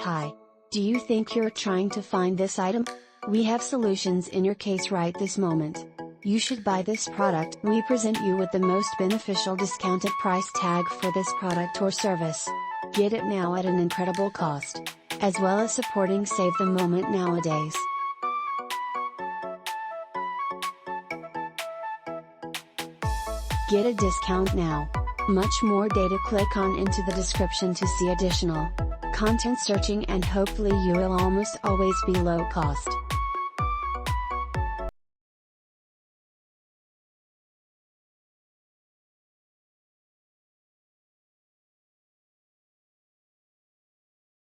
Hi. Do you think you're trying to find this item? We have solutions in your case right this moment. You should buy this product. We present you with the most beneficial discounted price tag for this product or service. Get it now at an incredible cost. As well as supporting Save the Moment nowadays. Get a discount now. Much more data. Click on into the description to see additional content searching, and hopefully you will almost always be low cost.